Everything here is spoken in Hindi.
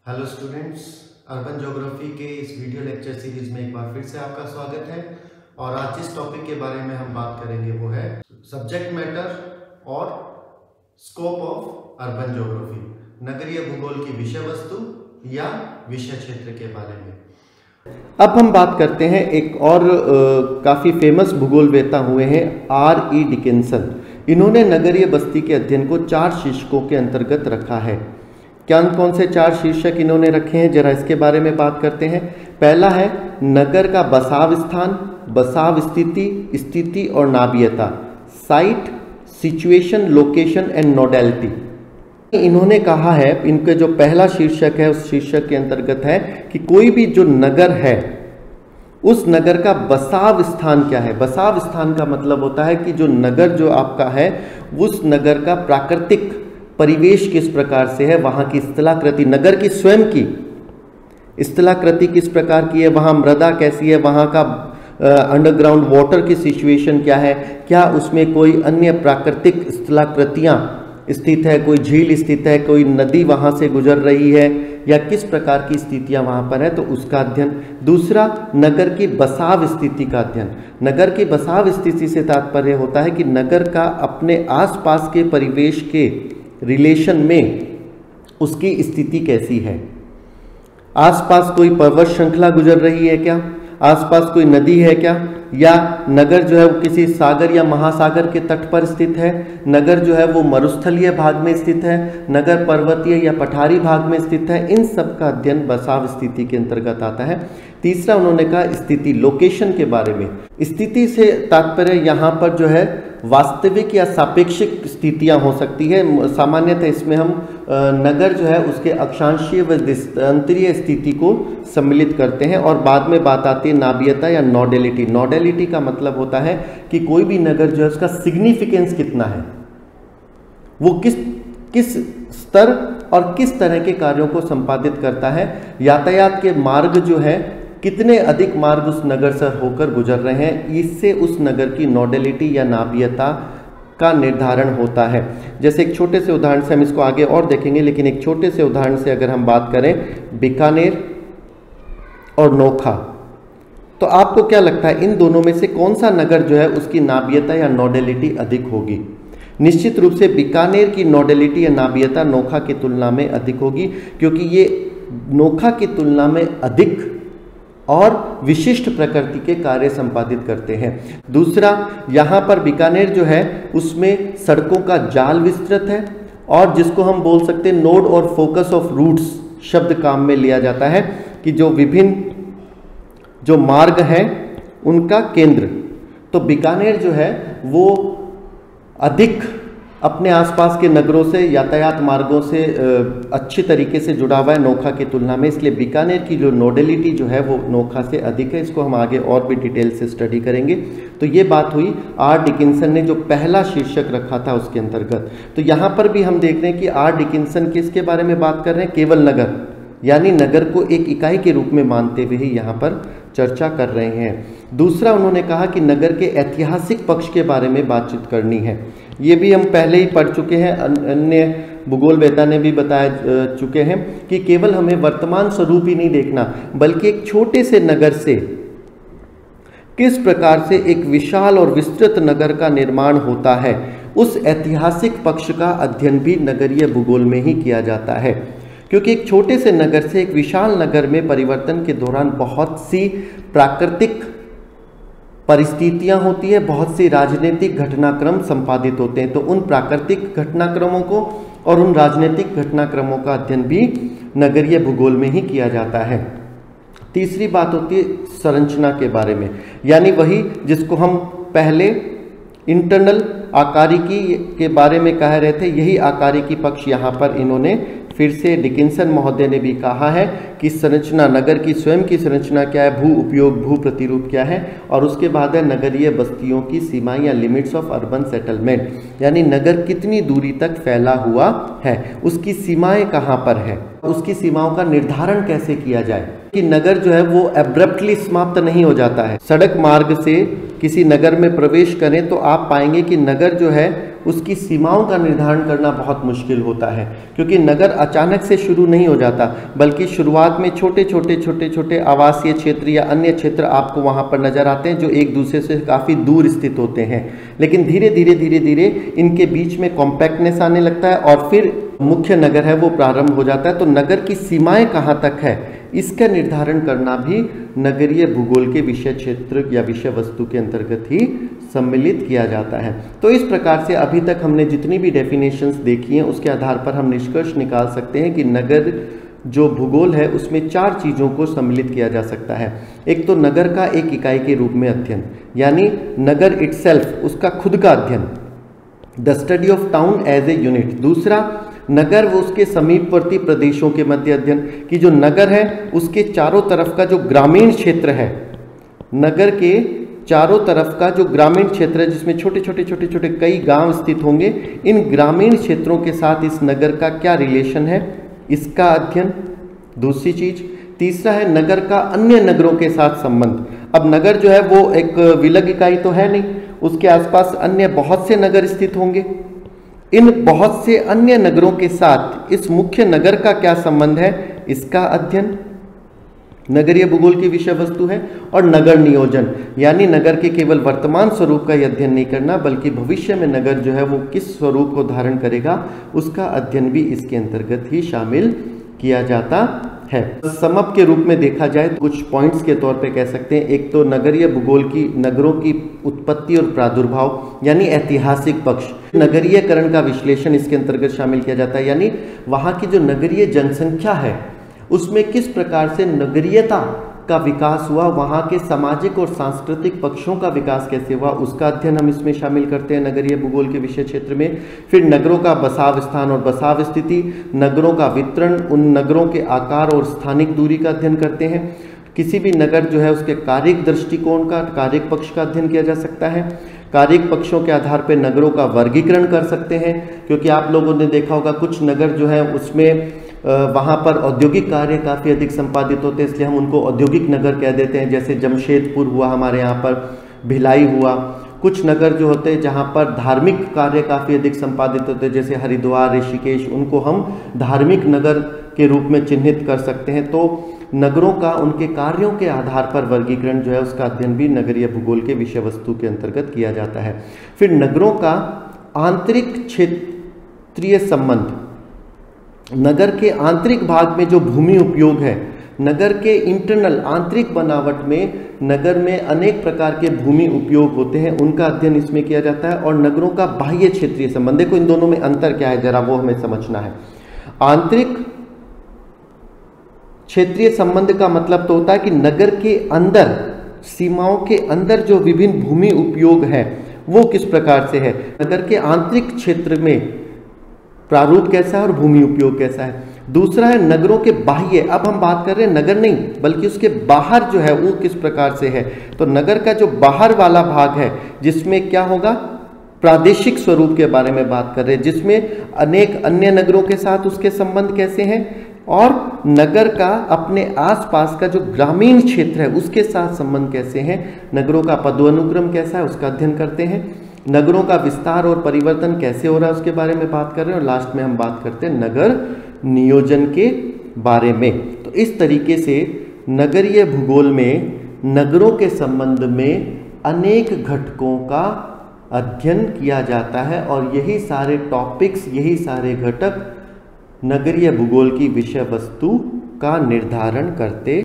हेलो स्टूडेंट्स, अर्बन ज्योग्राफी के इस वीडियो लेक्चर सीरीज में एक बार फिर से आपका स्वागत है। और आज जिस टॉपिक के बारे में हम बात करेंगे वो है सब्जेक्ट मैटर और स्कोप ऑफ अर्बन ज्योग्राफी, नगरीय भूगोल की विषय वस्तु या विषय क्षेत्र के बारे में। अब हम बात करते हैं एक और काफ़ी फेमस भूगोलवेत्ता हुए हैं R.E. डिकिंसन। इन्होंने नगरीय बस्ती के अध्ययन को 4 शीर्षकों के अंतर्गत रखा है। कौन से 4 शीर्षक इन्होंने रखे हैं, जरा इसके बारे में बात करते हैं। पहला है नगर का बसाव स्थान, बसाव स्थिति और नाभियता, साइट, सिचुएशन, लोकेशन एंड नोडेलिटी। इन्होंने कहा है, इनके जो पहला शीर्षक है उस शीर्षक के अंतर्गत है कि कोई भी जो नगर है उस नगर का बसाव स्थान क्या है। बसाव स्थान का मतलब होता है कि जो नगर जो आपका है उस नगर का प्राकृतिक परिवेश किस प्रकार से है, वहाँ की स्थलाकृति, नगर की स्वयं की स्थलाकृति किस प्रकार की है, वहाँ मृदा कैसी है, वहाँ का अंडरग्राउंड वाटर की सिचुएशन क्या है, क्या उसमें कोई अन्य प्राकृतिक स्थलाकृतियाँ स्थित है, कोई झील स्थित है, कोई नदी वहाँ से गुजर रही है या किस प्रकार की स्थितियाँ वहाँ पर है, तो उसका अध्ययन। दूसरा, नगर की बसाव स्थिति का अध्ययन। नगर की बसाव स्थिति से तात्पर्य होता है कि नगर का अपने आसपास के परिवेश के रिलेशन में उसकी स्थिति कैसी है। आसपास कोई पर्वत श्रृंखला गुजर रही है क्या, आसपास कोई नदी है क्या, या नगर जो है वो किसी सागर या महासागर के तट पर स्थित है, नगर जो है वो मरुस्थलीय भाग में स्थित है, नगर पर्वतीय या पठारी भाग में स्थित है। इन सब का अध्ययन बसाव स्थिति के अंतर्गत आता है। तीसरा, उन्होंने कहा स्थिति, लोकेशन के बारे में। स्थिति से तात्पर्य यहाँ पर जो है वास्तविक या सापेक्षिक स्थितियाँ हो सकती है। सामान्यतः इसमें हम नगर जो है उसके अक्षांशीय व देशांतरीय स्थिति को सम्मिलित करते हैं। और बाद में बात आती है नाभियता या नोडेलिटी। नोडेलिटी का मतलब होता है कि कोई भी नगर जो है उसका सिग्निफिकेंस कितना है, वो किस स्तर और किस तरह के कार्यों को संपादित करता है। यातायात के मार्ग जो है, कितने अधिक मार्ग उस नगर से होकर गुजर रहे हैं, इससे उस नगर की नोडेलिटी या नाभियता का निर्धारण होता है। जैसे एक छोटे से उदाहरण से हम इसको आगे और देखेंगे, लेकिन एक छोटे से उदाहरण से अगर हम बात करें बीकानेर और नोखा, तो आपको क्या लगता है इन दोनों में से कौन सा नगर जो है उसकी नाभियता या नोडेलिटी अधिक होगी? निश्चित रूप से बीकानेर की नोडेलिटी या नाभियता नोखा की तुलना में अधिक होगी, क्योंकि ये नोखा की तुलना में अधिक और विशिष्ट प्रकृति के कार्य संपादित करते हैं। दूसरा, यहाँ पर बीकानेर जो है उसमें सड़कों का जाल विस्तृत है और जिसको हम बोल सकते हैं नोड और फोकस ऑफ रूट्स शब्द काम में लिया जाता है कि जो विभिन्न जो मार्ग हैं उनका केंद्र। तो बीकानेर जो है वो अधिक अपने आसपास के नगरों से, यातायात मार्गों से अच्छी तरीके से जुड़ा हुआ है नोखा की तुलना में, इसलिए बीकानेर की जो नोडेलिटी जो है वो नोखा से अधिक है। इसको हम आगे और भी डिटेल से स्टडी करेंगे। तो ये बात हुई R. डिकिंसन ने जो पहला शीर्षक रखा था उसके अंतर्गत। तो यहाँ पर भी हम देख रहे हैं कि R. डिकिंसन किसके बारे में बात कर रहे हैं? केवल नगर, यानी नगर को एक इकाई के रूप में मानते हुए ही यहाँ पर चर्चा कर रहे हैं। दूसरा, उन्होंने कहा कि नगर के ऐतिहासिक पक्ष के बारे में बातचीत करनी है। ये भी हम पहले ही पढ़ चुके हैं, अन्य भूगोलवेत्ता ने भी बताया चुके हैं कि केवल हमें वर्तमान स्वरूप ही नहीं देखना, बल्कि एक छोटे से नगर से किस प्रकार से एक विशाल और विस्तृत नगर का निर्माण होता है, उस ऐतिहासिक पक्ष का अध्ययन भी नगरीय भूगोल में ही किया जाता है। क्योंकि एक छोटे से नगर से एक विशाल नगर में परिवर्तन के दौरान बहुत सी प्राकृतिक परिस्थितियां होती है, बहुत सी राजनीतिक घटनाक्रम संपादित होते हैं। तो उन प्राकृतिक घटनाक्रमों को और उन राजनीतिक घटनाक्रमों का अध्ययन भी नगरीय भूगोल में ही किया जाता है। तीसरी बात होती है संरचना के बारे में, यानी वही जिसको हम पहले इंटरनल आकारिकी के बारे में कह रहे थे, यही आकारिकी पक्ष यहाँ पर इन्होंने फिर से डिकिंसन महोदय ने भी कहा है कि संरचना, नगर की स्वयं की संरचना क्या है, भू उपयोग, भू प्रतिरूप क्या है, और उसके बाद है नगरीय बस्तियों की सीमाएं या लिमिट्स ऑफ अर्बन सेटलमेंट, यानी नगर कितनी दूरी तक फैला हुआ है, उसकी सीमाएं कहाँ पर है। उसकी सीमाओं का निर्धारण कैसे किया जाए कि नगर जो है वो एब्रप्टली समाप्त नहीं हो जाता है। सड़क मार्ग से किसी नगर में प्रवेश करें तो आप पाएंगे कि नगर जो है उसकी सीमाओं का निर्धारण करना बहुत मुश्किल होता है, क्योंकि नगर अचानक से शुरू नहीं हो जाता, बल्कि शुरुआत में छोटे छोटे आवासीय क्षेत्र या अन्य क्षेत्र आपको वहाँ पर नजर आते हैं जो एक दूसरे से काफ़ी दूर स्थित होते हैं। लेकिन धीरे धीरे इनके बीच में कॉम्पैक्टनेस आने लगता है और फिर मुख्य नगर है वो प्रारंभ हो जाता है। तो नगर की सीमाएं कहाँ तक है इसका निर्धारण करना भी नगरीय भूगोल के विषय क्षेत्र या विषय वस्तु के अंतर्गत ही सम्मिलित किया जाता है। तो इस प्रकार से अभी तक हमने जितनी भी डेफिनेशंस देखी हैं उसके आधार पर हम निष्कर्ष निकाल सकते हैं कि नगर जो भूगोल है उसमें 4 चीज़ों को सम्मिलित किया जा सकता है। एक तो नगर का एक इकाई के रूप में अध्ययन, यानी नगर इटसेल्फ, उसका खुद का अध्ययन, the study of town as a unit. दूसरा, नगर व उसके समीपवर्ती प्रदेशों के मध्य अध्ययन कि जो नगर है उसके चारों तरफ का जो ग्रामीण क्षेत्र है, नगर के चारों तरफ का जो ग्रामीण क्षेत्र है जिसमें छोटे कई गांव स्थित होंगे, इन ग्रामीण क्षेत्रों के साथ इस नगर का क्या रिलेशन है इसका अध्ययन। दूसरी चीज, तीसरा है नगर का अन्य नगरों के साथ संबंध। अब नगर जो है वो एक विलग इकाई तो है नहीं, उसके आसपास अन्य बहुत से नगर स्थित होंगे। इन बहुत से अन्य नगरों के साथ इस मुख्य नगर का क्या संबंध है इसका अध्ययन नगरीय भूगोल की विषय वस्तु है। और नगर नियोजन, यानी नगर के केवल वर्तमान स्वरूप का अध्ययन नहीं करना बल्कि भविष्य में नगर जो है वो किस स्वरूप को धारण करेगा उसका अध्ययन भी इसके अंतर्गत ही शामिल किया जाता है। समअप के रूप में देखा जाए तो कुछ पॉइंट्स के तौर पे कह सकते हैं। एक तो नगरीय भूगोल की नगरों की उत्पत्ति और प्रादुर्भाव यानी ऐतिहासिक पक्ष, नगरीयकरण का विश्लेषण इसके अंतर्गत शामिल किया जाता है, यानी वहाँ की जो नगरीय जनसंख्या है उसमें किस प्रकार से नगरीयता का विकास हुआ, वहाँ के सामाजिक और सांस्कृतिक पक्षों का विकास कैसे हुआ उसका अध्ययन हम इसमें शामिल करते हैं नगरीय भूगोल के विषय क्षेत्र में। फिर नगरों का बसाव स्थान और बसाव स्थिति, नगरों का वितरण, उन नगरों के आकार और स्थानिक दूरी का अध्ययन करते हैं। किसी भी नगर जो है उसके कार्यिक दृष्टिकोण का, कार्यिक पक्ष का अध्ययन किया जा सकता है। कार्यिक पक्षों के आधार पर नगरों का वर्गीकरण कर सकते हैं, क्योंकि आप लोगों ने देखा होगा कुछ नगर जो है उसमें वहाँ पर औद्योगिक कार्य काफ़ी अधिक संपादित होते हैं, इसलिए हम उनको औद्योगिक नगर कह देते हैं। जैसे जमशेदपुर हुआ हमारे यहाँ पर, भिलाई हुआ। कुछ नगर जो होते हैं जहाँ पर धार्मिक कार्य काफ़ी अधिक संपादित होते हैं, जैसे हरिद्वार, ऋषिकेश, उनको हम धार्मिक नगर के रूप में चिन्हित कर सकते हैं। तो नगरों का उनके कार्यों के आधार पर वर्गीकरण जो है उसका अध्ययन भी नगरीय भूगोल के विषय वस्तु के अंतर्गत किया जाता है। फिर नगरों का आंतरिक क्षेत्रीय संबंध, नगर के आंतरिक भाग में जो भूमि उपयोग है, नगर के इंटरनल आंतरिक बनावट में नगर में अनेक प्रकार के भूमि उपयोग होते हैं, उनका अध्ययन इसमें किया जाता है। और नगरों का बाह्य क्षेत्रीय संबंध, देखो इन दोनों में अंतर क्या है जरा वो हमें समझना है। आंतरिक क्षेत्रीय संबंध का मतलब तो होता है कि नगर के अंदर, सीमाओं के अंदर जो विभिन्न भूमि उपयोग है वो किस प्रकार से है, नगर के आंतरिक क्षेत्र में प्रारूप कैसा है और भूमि उपयोग कैसा है। दूसरा है नगरों के बाह्य, अब हम बात कर रहे हैं नगर नहीं बल्कि उसके बाहर जो है वो किस प्रकार से है। तो नगर का जो बाहर वाला भाग है जिसमें क्या होगा, प्रादेशिक स्वरूप के बारे में बात कर रहे हैं, जिसमें अनेक अन्य नगरों के साथ उसके संबंध कैसे हैं, और नगर का अपने आसपास का जो ग्रामीण क्षेत्र है उसके साथ संबंध कैसे हैं, नगरों का पदानुक्रम कैसा है उसका अध्ययन करते हैं, नगरों का विस्तार और परिवर्तन कैसे हो रहा है उसके बारे में बात कर रहे हैं, और लास्ट में हम बात करते हैं नगर नियोजन के बारे में। तो इस तरीके से नगरीय भूगोल में नगरों के संबंध में अनेक घटकों का अध्ययन किया जाता है, और यही सारे टॉपिक्स, यही सारे घटक नगरीय भूगोल की विषय वस्तु का निर्धारण करते